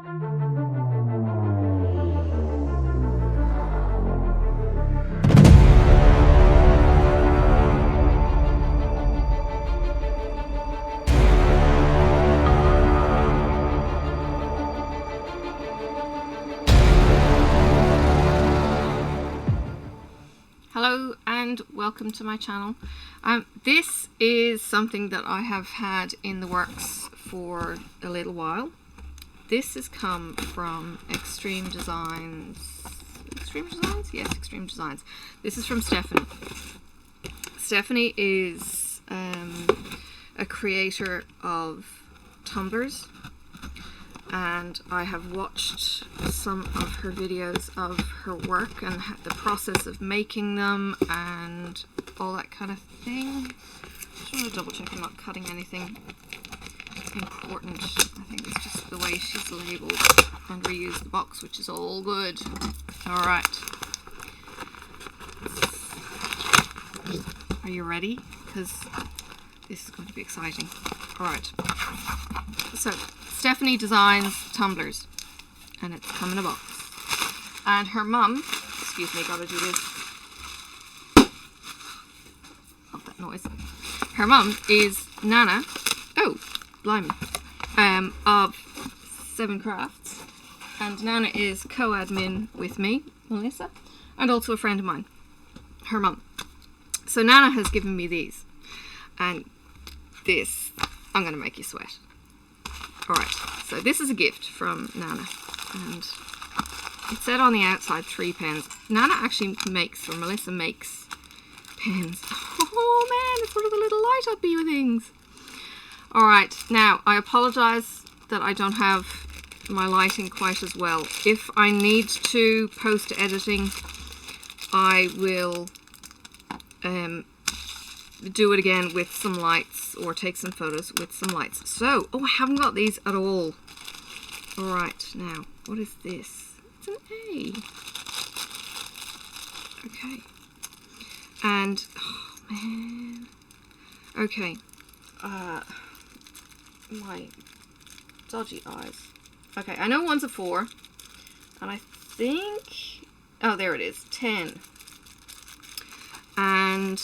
Hello and welcome to my channel. This is something that I have had in the works for a little while. This has come from Extreme Designs. Extreme Designs? Yes, Extreme Designs. This is from Stephanie. Stephanie is a creator of tumblers, and I have watched some of her videos of her work and the process of making them and all that kind of thing. Just want to double check I'm not cutting anything important. I think it's just the way she's labelled and reused the box, which is all good. Alright. Are you ready? Because this is going to be exciting. Alright. So, Stephanie designs tumblers, and it's come in a box. And her mum, excuse me, gotta do this. Love that noise. Her mum is Nana, oh, blimey, of 7 Crafts, and Nana is co-admin with me, Melissa, and also a friend of mine, her mum. So Nana has given me these, and this, I'm gonna make you sweat. Alright, so this is a gift from Nana, and it said on the outside 3 pens. Nana actually makes, or Melissa makes, pens. Oh man, it's one of the little light uppy things. Alright, now I apologise that I don't have my lighting quite as well. If I need to post editing, I will do it again with some lights, or take some photos with some lights. So, oh, I haven't got these at all. Alright, now, what is this? It's an A. Okay. And, oh man. Okay. My dodgy eyes. Okay, I know one's a 4. And I think, oh, there it is, 10. And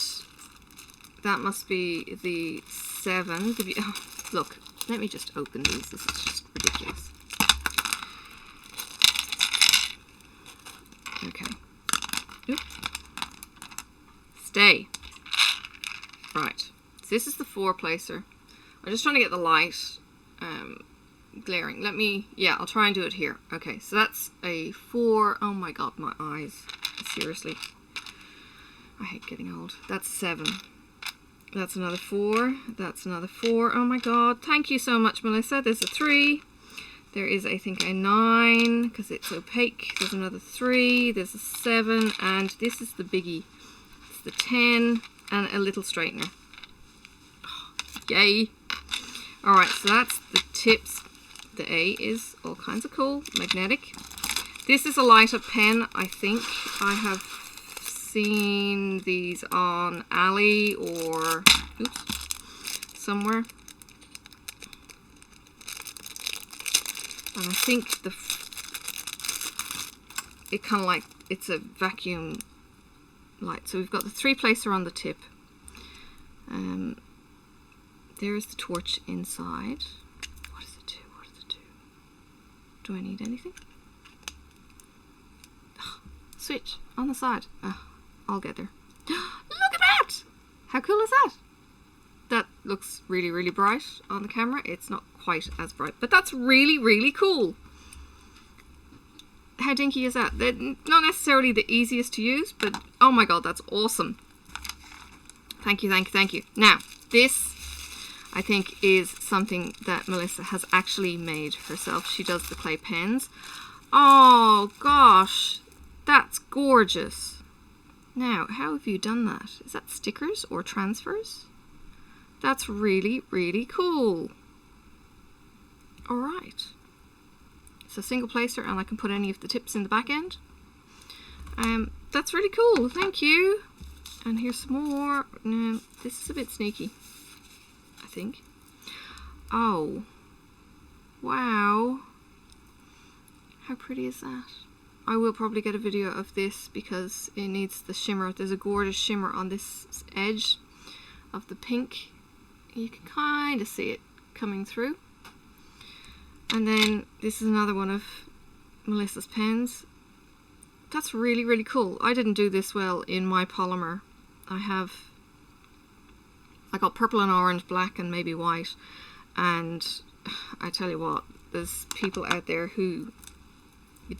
that must be the 7. Oh, look, let me just open these. This is just ridiculous. Okay. Oop. Stay. Right. So this is the 4 placer. I'm just trying to get the light glaring. Let me, yeah, I'll try and do it here. Okay, so that's a 4. Oh my god, my eyes. Seriously. I hate getting old. That's 7. That's another 4. That's another 4. Oh my god. Thank you so much, Melissa. There's a 3. There is, I think, a 9 because it's opaque. There's another 3. There's a 7. And this is the biggie. It's the 10 and a little straightener. Oh, yay. Alright, so that's the tips. The A is all kinds of cool. Magnetic. This is a light up pen, I think. I have seen these on Ali or somewhere, and I think it kind of like it's a vacuum light. So we've got the 3 placer on the tip. There's the torch inside. What does it do? What does it do? Do I need anything? Oh, switch on the side. Oh, I'll get there. Look at that! How cool is that? That looks really, really bright on the camera. It's not quite as bright, but that's really, really cool. How dinky is that? They're not necessarily the easiest to use, but oh my god, that's awesome. Thank you, thank you, thank you. Now, this, I think, is something that Melissa has actually made herself. She does the clay pens. Oh gosh, that's gorgeous. Now, how have you done that? Is that stickers or transfers? That's really, really cool. Alright. It's a single placer and I can put any of the tips in the back end. That's really cool, thank you. And here's some more. No, this is a bit sneaky, I think. Oh. Wow. How pretty is that? I will probably get a video of this because it needs the shimmer. There's a gorgeous shimmer on this edge of the pink. You can kind of see it coming through. And then this is another one of Melissa's pens. That's really, really cool. I didn't do this well in my polymer. I got purple and orange, black and maybe white. And I tell you what, there's people out there who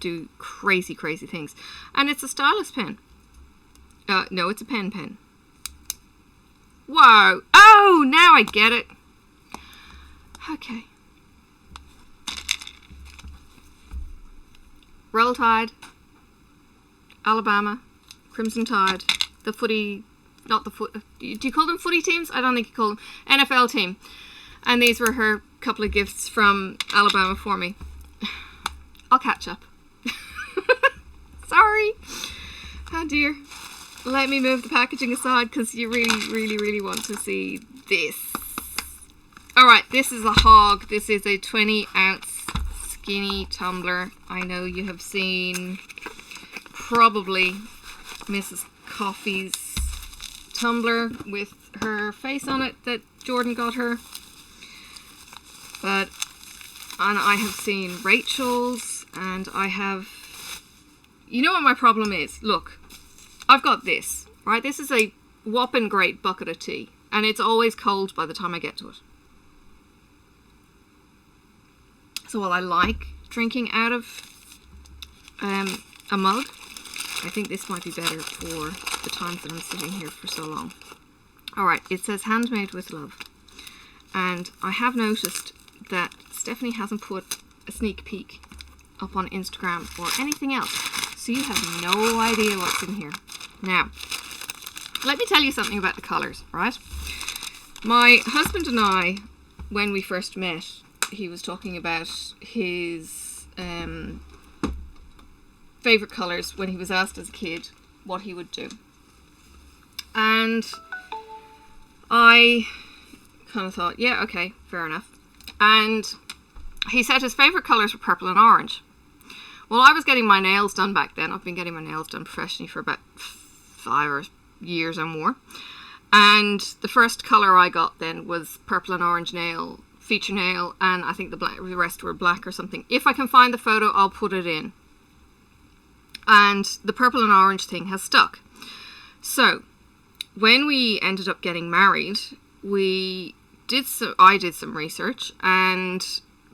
do crazy, crazy things. And it's a stylus pen. No, it's a pen. Wow. Oh, now I get it. Okay. Roll Tide, Alabama, Crimson Tide, the footy, not the foot, do you call them footy teams? I don't think you call them, NFL team. And these were her couple of gifts from Alabama for me. I'll catch up. Sorry. Oh dear. Let me move the packaging aside because you really, really, really want to see this. Alright, this is a hog. This is a 20-ounce skinny tumbler. I know you have seen probably Mrs. Coffee's tumbler with her face on it that Jordan got her. And I have seen Rachel's, and I have... You know what my problem is? Look, I've got this, right? This is a whopping great bucket of tea, and it's always cold by the time I get to it. So while I like drinking out of a mug, I think this might be better for the times that I'm sitting here for so long. Alright, it says handmade with love. And I have noticed that Stephanie hasn't put a sneak peek up on Instagram or anything else. So you have no idea what's in here. Now, let me tell you something about the colours, right? My husband and I, when we first met, he was talking about his favourite colours when he was asked as a kid what he would do. And I kind of thought, yeah, okay, fair enough. And he said his favourite colours were purple and orange. Well, I was getting my nails done back then. I've been getting my nails done professionally for about 5 years or more. And the first colour I got then was purple and orange nail, feature nail, and I think the rest were black or something. If I can find the photo, I'll put it in. And the purple and orange thing has stuck. So, when we ended up getting married, I did some research, and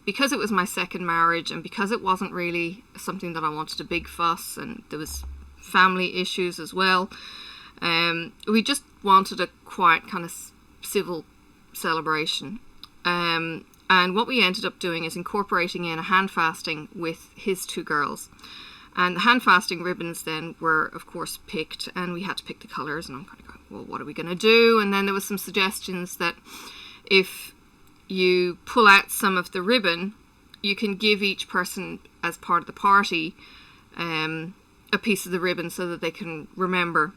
because it was my second marriage and because it wasn't really something that I wanted a big fuss, and there was family issues as well, we just wanted a quiet kind of civil celebration. And what we ended up doing is incorporating in a hand fasting with his 2 girls. And the hand fasting ribbons then were, of course, picked, and we had to pick the colours, and I'm kind of going, well, what are we going to do? And then there was some suggestions that if you pull out some of the ribbon, you can give each person, as part of the party, a piece of the ribbon so that they can remember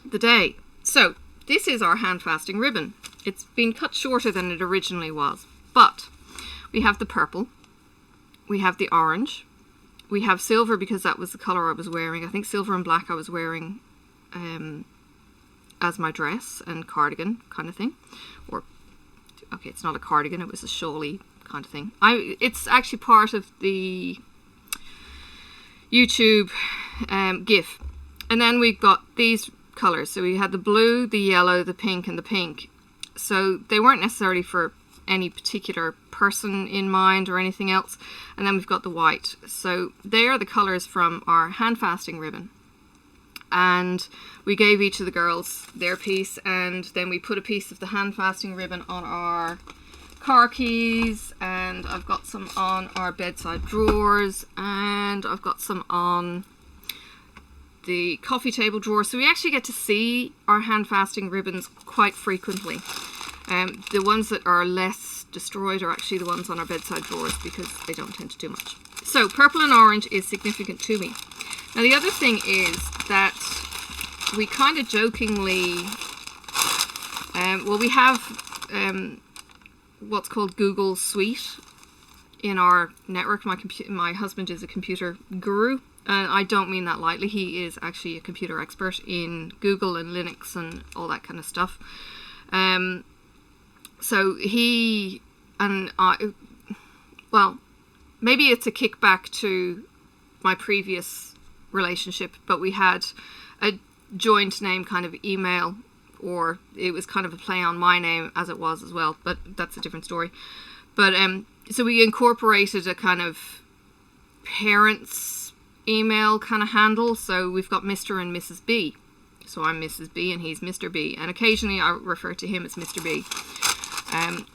the day. So, this is our hand fasting ribbon. It's been cut shorter than it originally was, but we have the purple, we have the orange, we have silver because that was the colour I was wearing. I think silver and black I was wearing as my dress and cardigan kind of thing. Or, okay, it's not a cardigan, it was a shawly kind of thing. It's actually part of the YouTube GIF. And then we've got these colours. So we had the blue, the yellow, the pink, and the pink. So they weren't necessarily for any particular person in mind or anything else. And then we've got the white. So they are the colours from our hand fasting ribbon. And we gave each of the girls their piece, and then we put a piece of the hand fasting ribbon on our car keys, and I've got some on our bedside drawers, and I've got some on the coffee table drawer. So we actually get to see our hand fasting ribbons quite frequently. The ones that are less destroyed are actually the ones on our bedside drawers because they don't tend to do much. So purple and orange is significant to me. Now the other thing is that we kind of jokingly, well, we have what's called Google Suite in our network. My husband is a computer guru, and I don't mean that lightly. He is actually a computer expert in Google and Linux and all that kind of stuff. So he and I, well, maybe it's a kickback to my previous relationship, but we had a joint name kind of email, or it was kind of a play on my name as it was as well, but that's a different story. But so we incorporated a kind of parents email kind of handle. So we've got Mr. and Mrs. B. So I'm Mrs. B and he's Mr. B, and occasionally I refer to him as Mr. B.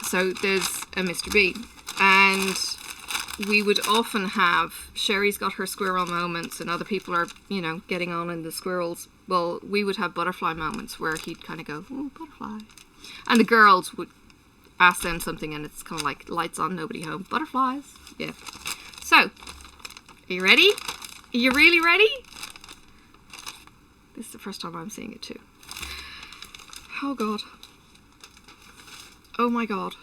So there's a Mr. B, and we would often have, Sherry's got her squirrel moments and other people are, you know, getting on in the squirrels. Well, we would have butterfly moments where he'd kind of go, "Ooh, butterfly." And the girls would ask them something and it's kind of like lights on, nobody home. Butterflies. Yeah. So, are you ready? Are you really ready? This is the first time I'm seeing it too. Oh God. Oh my God.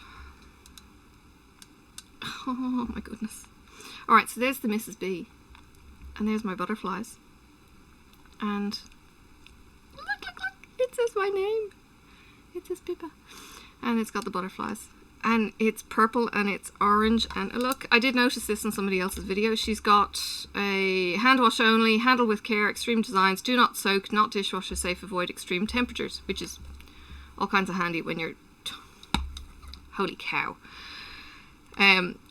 Oh my goodness. Alright, so there's the Mrs. B. And there's my butterflies. And look, it says my name. It says Pippa. And it's got the butterflies. And it's purple and it's orange. And look, I did notice this in somebody else's video. She's got a hand wash only, handle with care, extreme designs, do not soak, not dishwasher safe, avoid extreme temperatures, which is all kinds of handy when you're, holy cow,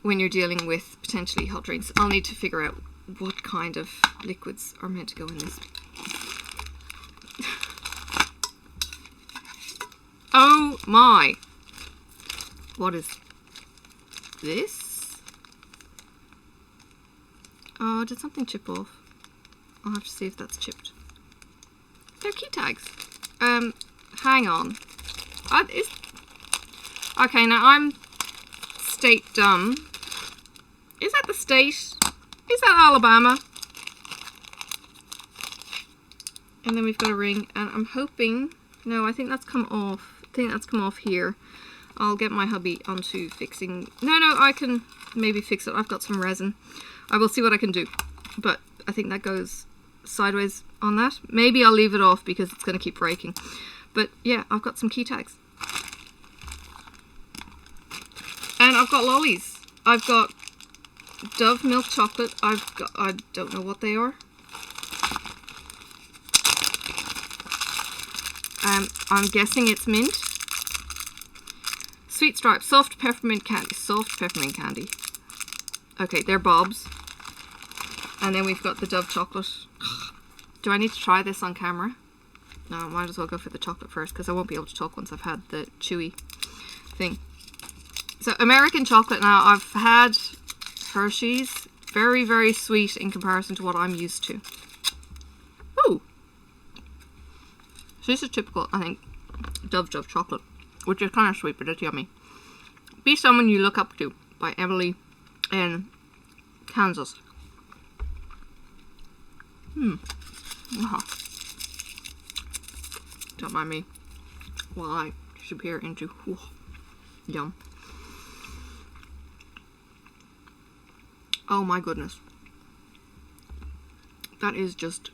when you're dealing with potentially hot drinks. I'll need to figure out what kind of liquids are meant to go in this. Oh my! What is this? Oh, did something chip off? I'll have to see if that's chipped. They're key tags. Hang on. Okay, now I'm state dumb. Is that the state? Is that Alabama? And then we've got a ring, and I'm hoping, no, I think that's come off. I think that's come off here. I'll get my hubby onto fixing. No, I can maybe fix it. I've got some resin. I will see what I can do. But I think that goes sideways on that. Maybe I'll leave it off because it's going to keep breaking. But yeah, I've got some key tags. And I've got lollies. I've got Dove milk chocolate. I don't know what they are. I'm guessing it's mint. Sweet Stripe, soft peppermint candy. Soft peppermint candy. Okay, they're Bob's. And then we've got the Dove chocolate. Do I need to try this on camera? No, I might as well go for the chocolate first because I won't be able to talk once I've had the chewy thing. So, American chocolate now. I've had Hershey's. Very, very sweet in comparison to what I'm used to. Ooh! So this is typical, I think, Dove chocolate, which is kind of sweet, but it's yummy. Be Someone You Look Up To by Emily in Kansas. Don't mind me while I disappear into yum. Oh my goodness. That is just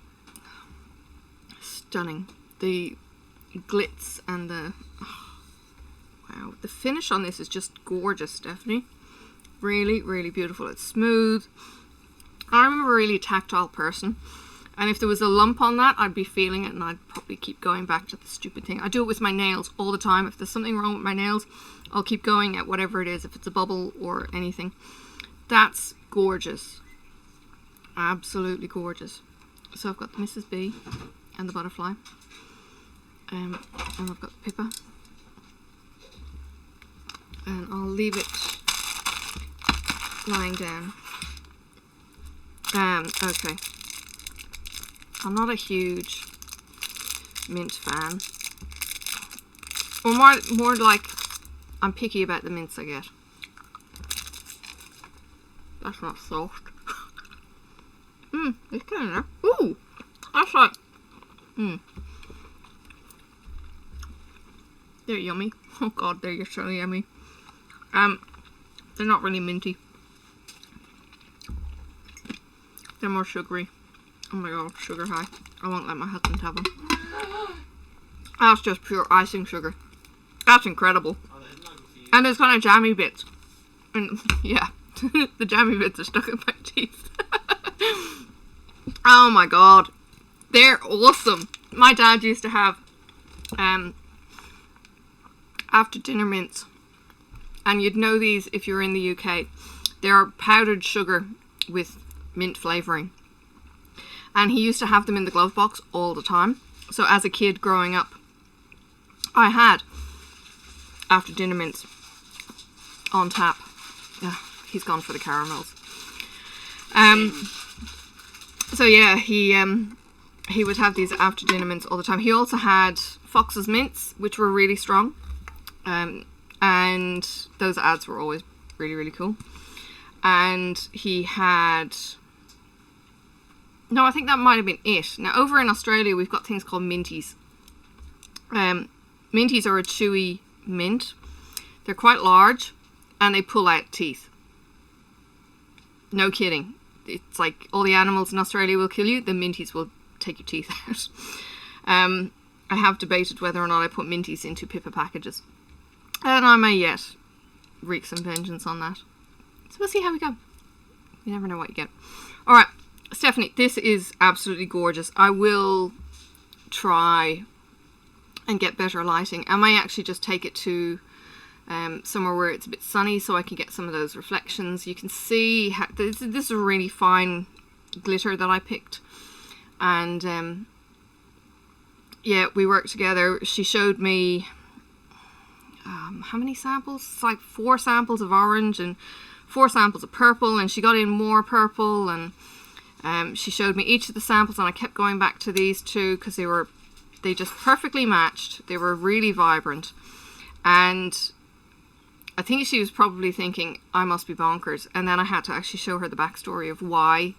stunning. The glitz and the wow, the finish on this is just gorgeous, Stephanie. Really, really beautiful. It's smooth. I'm a really tactile person, and if there was a lump on that, I'd be feeling it and I'd probably keep going back to the stupid thing. I do it with my nails all the time. If there's something wrong with my nails, I'll keep going at whatever it is, if it's a bubble or anything. That's gorgeous. Absolutely gorgeous. So I've got the Mrs. B and the butterfly. And I've got the Pippa. And I'll leave it lying down. Okay. I'm not a huge mint fan. Or more like I'm picky about the mints I get. That's not soft. It's kind of nice. Ooh! That's like... They're yummy. Oh god, they're so yummy. They're not really minty. They're more sugary. Oh my god, sugar high. I won't let my husband have them. That's just pure icing sugar. That's incredible. And there's kind of jammy bits. And yeah, the jammy bits are stuck in my teeth. Oh my god. They're awesome. My dad used to have after dinner mints. And you'd know these if you're in the UK. They're powdered sugar with mint flavouring. And he used to have them in the glove box all the time. So as a kid growing up, I had after dinner mints on tap. He's gone for the caramels. So yeah, he would have these after dinner mints all the time. He also had Fox's mints, which were really strong. And those ads were always really, really cool. And he had... No, I think that might have been it. Now, over in Australia, we've got things called minties. Minties are a chewy mint. They're quite large, and they pull out teeth. No kidding. It's like all the animals in Australia will kill you, the minties will take your teeth out. I have debated whether or not I put minties into Pippa packages. And I may yet wreak some vengeance on that. So we'll see how we go. You never know what you get. Alright, Stephanie, this is absolutely gorgeous. I will try and get better lighting. I may actually just take it to somewhere where it's a bit sunny so I can get some of those reflections. You can see how, this is a really fine glitter that I picked. And yeah, we worked together. She showed me how many samples? It's like 4 samples of orange and 4 samples of purple, and she got in more purple, and she showed me each of the samples, and I kept going back to these two because they just perfectly matched. They were really vibrant, and I think she was probably thinking I must be bonkers, and then I had to actually show her the backstory of why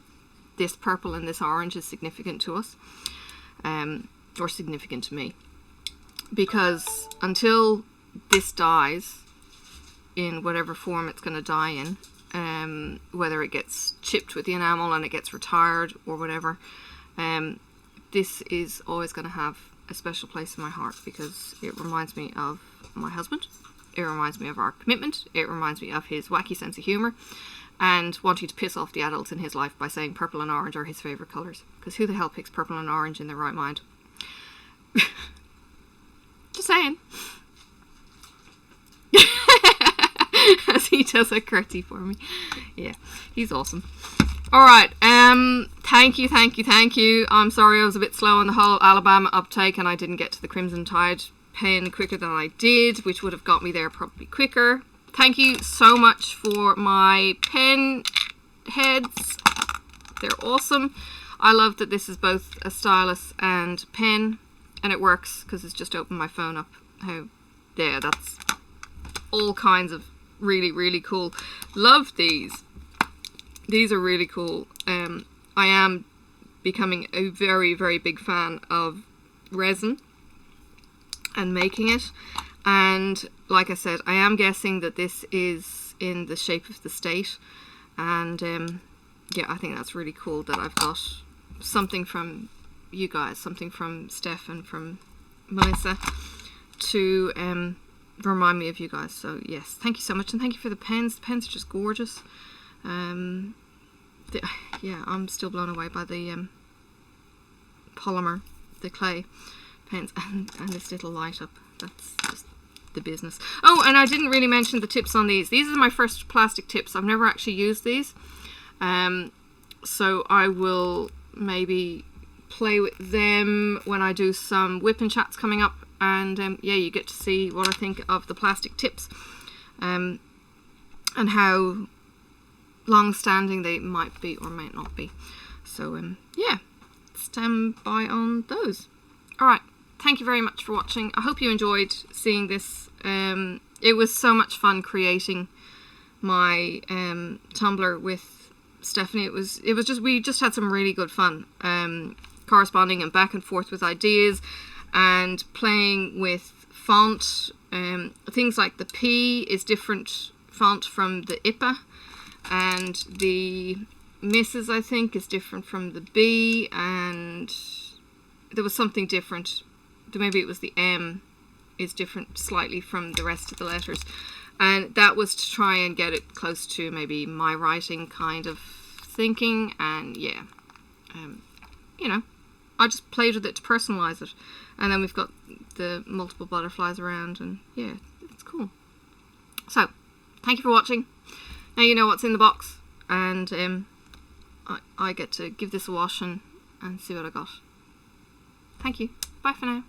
this purple and this orange is significant to us, or significant to me, because until this dies in whatever form it's going to die in, whether it gets chipped with the enamel and it gets retired or whatever, this is always going to have a special place in my heart because it reminds me of my husband, it reminds me of our commitment, it reminds me of his wacky sense of humour and wanting to piss off the adults in his life by saying purple and orange are his favourite colours, because who the hell picks purple and orange in their right mind? Just saying. As he does a curtsy for me. Yeah, he's awesome. Alright, thank you. I'm sorry I was a bit slow on the whole Alabama uptake and I didn't get to the Crimson Tide pen quicker than I did, which would have got me there probably quicker. Thank you so much for my pen heads. They're awesome. I love that this is both a stylus and pen, and it works because it's just opened my phone up. There, that's all kinds of really, really cool. Love these. These are really cool. I am becoming a very, very big fan of resin and making it. And like I said, I am guessing that this is in the shape of the state. And yeah, I think that's really cool that I've got something from you guys, something from Steph and from Melissa to remind me of you guys. So yes, thank you so much, and thank you for the pens. The pens are just gorgeous. Yeah, I'm still blown away by the polymer, the clay pens, and this little light up. That's just the business. Oh, and I didn't really mention the tips on these. These are my first plastic tips. I've never actually used these, so I will maybe play with them when I do some whipping chats coming up. And yeah, you get to see what I think of the plastic tips, and how long-standing they might be or might not be. So yeah, stand by on those. Alright, thank you very much for watching. I hope you enjoyed seeing this. It was so much fun creating my Tumbler with Stephanie. It was just, we just had some really good fun corresponding and back and forth with ideas and playing with font. Things like the P is different font from the IPA, and the Mrs. I think is different from the B, and there was something different. Maybe it was the M is different slightly from the rest of the letters, and that was to try and get it close to maybe my writing kind of thinking. And yeah, you know, I just played with it to personalize it, and then we've got the multiple butterflies around, and yeah, it's cool. So thank you for watching. Now you know what's in the box, and I get to give this a wash and see what I got. Thank you. Bye for now.